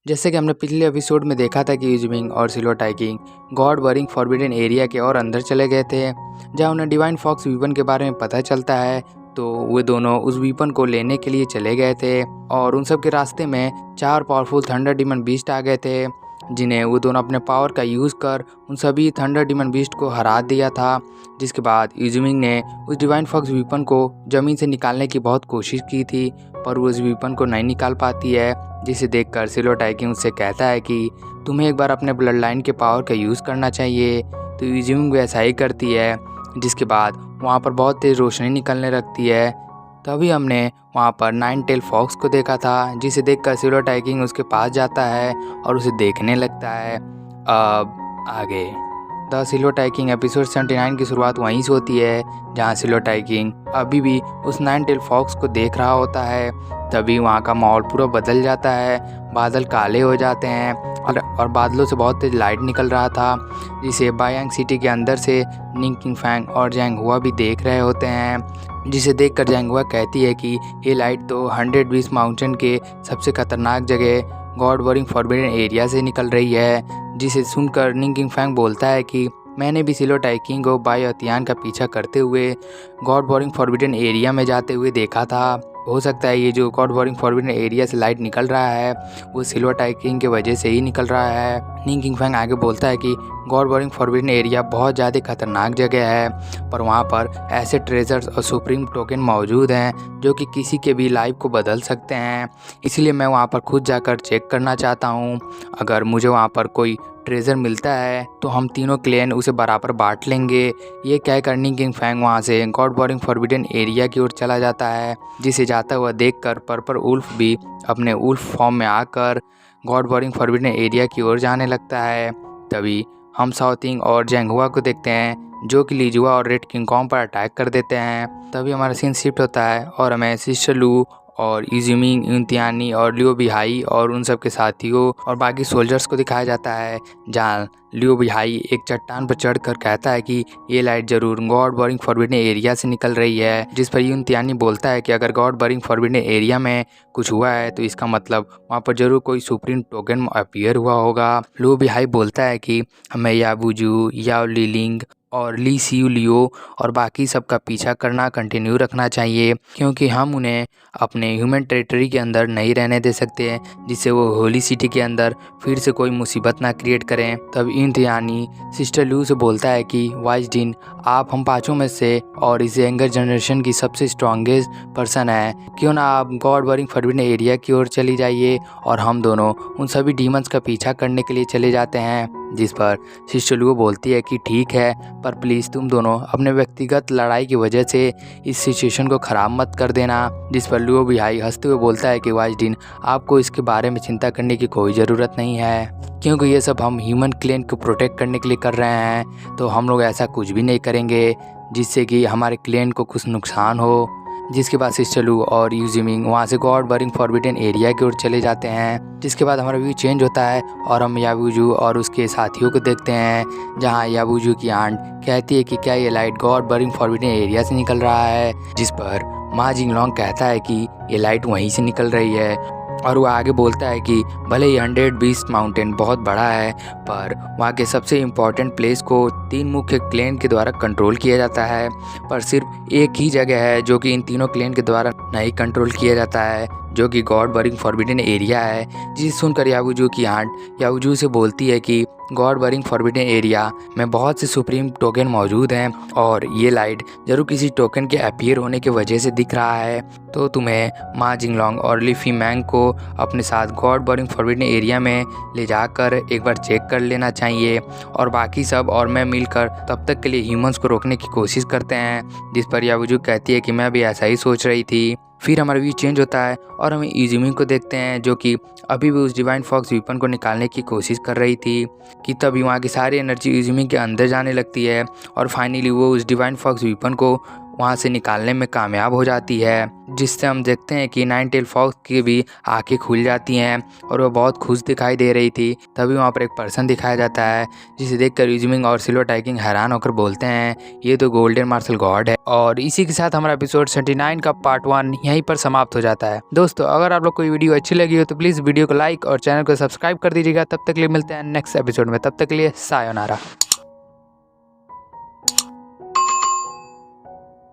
जैसे कि हमने पिछले एपिसोड में देखा था कि यूजमिंग और सिल्वर टाइकिंग गॉड बरिंग फॉरबिडन एरिया के और अंदर चले गए थे, जहां उन्हें डिवाइन फॉक्स वीपन के बारे में पता चलता है। तो वे दोनों उस वीपन को लेने के लिए चले गए थे और उन सब के रास्ते में 4 पावरफुल थंडर डिमन बीस्ट आ गए थे, जिन्हें वो दोनों अपने पावर का यूज़ कर उन सभी थंडर डिमन बीस्ट को हरा दिया था। जिसके बाद यूजमिंग ने उस डिवाइन फॉक्स वीपन को ज़मीन से निकालने की बहुत कोशिश की थी, पर वो उस वीपन को नहीं निकाल पाती है। जिसे देखकर सिल्वर टाइकिंग उससे कहता है कि तुम्हें एक बार अपने ब्लड लाइन के पावर का यूज़ करना चाहिए। तो यूजिंग भी ऐसा ही करती है। जिसके बाद वहाँ पर बहुत तेज़ रोशनी निकलने लगती है। तभी हमने वहाँ पर 9 टेल फॉक्स को देखा था, जिसे देखकर सिल्वर टाइकिंग उसके पास जाता है और उसे देखने लगता है। अब आगे द सिल्वर टाइकिंग एपिसोड 79 की शुरुआत वहीं से होती है, जहाँ सिल्वर टाइकिंग अभी भी उस 9 टेल फॉक्स को देख रहा होता है। तभी वहाँ का माहौल पूरा बदल जाता है, बादल काले हो जाते हैं और बादलों से बहुत तेज लाइट निकल रहा था, जिसे बायांग सिटी के अंदर से निंग किंग फैंग और जैंग हुआ भी देख रहे होते हैं। जिसे देखकर जैंग हुआ कहती है कि ये लाइट तो 100 बीस माउंटेन के सबसे खतरनाक जगह गॉड वरिंग फॉरबिडन एरिया से निकल रही है। जिसे सुनकर निंग किंग फैंग बोलता है कि मैंने भी सिल्वर टाइकिंग को बाय अतियान का पीछा करते हुए गॉड वॉरिंग फॉरबिडन एरिया में जाते हुए देखा था। हो सकता है ये जो गॉड वॉरिंग फॉरबिडन एरिया से लाइट निकल रहा है वो सिल्वर टाइकिंग की वजह से ही निकल रहा है। निंग किंग फैंग आगे बोलता है कि गॉड वॉरिंग फॉरबिडन एरिया बहुत ज़्यादा खतरनाक जगह है, पर वहाँ पर ऐसे ट्रेजर्स और सुप्रीम टोकन मौजूद हैं जो कि किसी के भी लाइफ को बदल सकते हैं। इसलिए मैं वहाँ पर खुद जाकर चेक करना चाहता हूँ। अगर मुझे वहाँ पर कोई ट्रेजर मिलता है तो हम तीनों क्लैन उसे बराबर बांट लेंगे। ये कहकर निंग किंग फैंग वहाँ से गॉड वॉरिंग फॉरबिडन एरिया की ओर चला जाता है, जिसे जाता हुआ देखकर पर्पल उल्फ भी अपने उल्फ फॉर्म में आकर गॉड वॉरिंग फॉरबिडन एरिया की ओर जाने लगता है। तभी हम साउथिंग और जैंगहुआ को देखते हैं, जो कि लीजुआ और रेड किंग कॉन्ग पर अटैक कर देते हैं। तभी हमारा सीन शिफ्ट होता है और हमें सिस्टर लू और यूजिमिंग, यूनतियानी और लियो बिहाई और उन सब के साथियों और बाकी सोल्जर्स को दिखाया जाता है, जहाँ लियो बिहाई एक चट्टान पर चढ़कर कहता है कि ये लाइट जरूर गॉड वॉरिंग फॉरबिडन एरिया से निकल रही है। जिस पर यूनतियानी बोलता है कि अगर गॉड वॉरिंग फॉरबिडन एरिया में कुछ हुआ है तो इसका मतलब वहाँ पर जरूर कोई सुप्रीम टोकन अपीयर हुआ होगा। लियो बिहाई बोलता है कि हमें याबुजू, याओ लिलिंग और ली सियू लियो और बाकी सब का पीछा करना कंटिन्यू रखना चाहिए, क्योंकि हम उन्हें अपने ह्यूमन टेरिटरी के अंदर नहीं रहने दे सकते हैं, जिससे वो होली सिटी के अंदर फिर से कोई मुसीबत ना क्रिएट करें। तब इंतयानी सिस्टर लू से बोलता है कि वाइज डिन, आप हम पाँचों में से और इस यंगर जनरेशन की सबसे स्ट्रॉन्गेस्ट पर्सन है, क्यों ना आप गॉड वॉरिंग फॉरबिडन एरिया की ओर चली जाइए और हम दोनों उन सभी डीमंस का पीछा करने के लिए चले जाते हैं। जिस पर सिस्टर लू बोलती है कि ठीक है, पर प्लीज़ तुम दोनों अपने व्यक्तिगत लड़ाई की वजह से इस सिचुएशन को ख़राब मत कर देना। जिस पर लियो बिहाई हंसते हुए बोलता है कि वाइजडिन, आपको इसके बारे में चिंता करने की कोई ज़रूरत नहीं है, क्योंकि ये सब हम ह्यूमन क्लेन को प्रोटेक्ट करने के लिए कर रहे हैं। तो हम लोग ऐसा कुछ भी नहीं करेंगे जिससे कि हमारे क्लेन को कुछ नुकसान हो। जिसके बाद सिस्टर लू और यूजिमिंग वहाँ से गॉड वॉरिंग फॉरबिडन एरिया की ओर चले जाते हैं। जिसके बाद हमारा व्यू चेंज होता है और हम याबुजू और उसके साथियों को देखते हैं, जहाँ याबुजू की आंट कहती है कि क्या ये light God warring forbidden area से निकल रहा है। जिस पर मा जिंगलोंग कहता है कि ये लाइट वहीं से निकल रही है, और वो आगे बोलता है कि भले ही 100 बीस्ट माउंटेन बहुत बड़ा है, पर वहाँ के सबसे इम्पॉर्टेंट प्लेस को 3 मुख्य क्लेन के द्वारा कंट्रोल किया जाता है, पर सिर्फ एक ही जगह है जो कि इन तीनों क्लेन के द्वारा नहीं कंट्रोल किया जाता है, जो कि गॉड वॉरिंग फॉरबिडन एरिया है। जिसे सुनकर याबुजू की आंट याबुजू से बोलती है कि गॉड वॉरिंग फॉरबिडन एरिया में बहुत से सुप्रीम टोकन मौजूद हैं और ये लाइट जरूर किसी टोकन के अपीयर होने की वजह से दिख रहा है। तो तुम्हें मा जिंगलोंग और लीफी मैंग को अपने साथ गॉड वॉरिंग फॉरबिडन एरिया में ले जाकर एक बार चेक कर लेना चाहिए, और बाकी सब और मैं मिलकर तब तक के लिए ह्यूमंस को रोकने की कोशिश करते हैं। जिस पर याबुजू कहती है कि मैं भी ऐसा ही सोच रही थी। फिर हमारा व्यू चेंज होता है और हम यूजिमिंग को देखते हैं, जो कि अभी भी उस डिवाइन फॉक्स वीपन को निकालने की कोशिश कर रही थी, कि तभी वहाँ की सारी एनर्जी यूजिमिंग के अंदर जाने लगती है और फाइनली वो उस डिवाइन फॉक्स वीपन को वहाँ से निकालने में कामयाब हो जाती है, जिससे हम देखते हैं कि नाइन टेल फॉक्स की भी आंखें खुल जाती हैं और वह बहुत खुश दिखाई दे रही थी। तभी वहाँ पर एक पर्सन दिखाया जाता है, जिसे देखकर यूजमिंग और सिल्वर टाइकिंग हैरान होकर बोलते हैं ये तो गोल्डन मार्शल गॉड है। और इसी के साथ हमारा एपिसोड 79 का पार्ट 1 यहीं पर समाप्त हो जाता है। दोस्तों, अगर आप लोग को वीडियो अच्छी लगी हो तो प्लीज़ वीडियो को लाइक और चैनल को सब्सक्राइब कर दीजिएगा। तब तक के लिए मिलते हैं नेक्स्ट एपिसोड में। तब तक के लिए सायोनारा।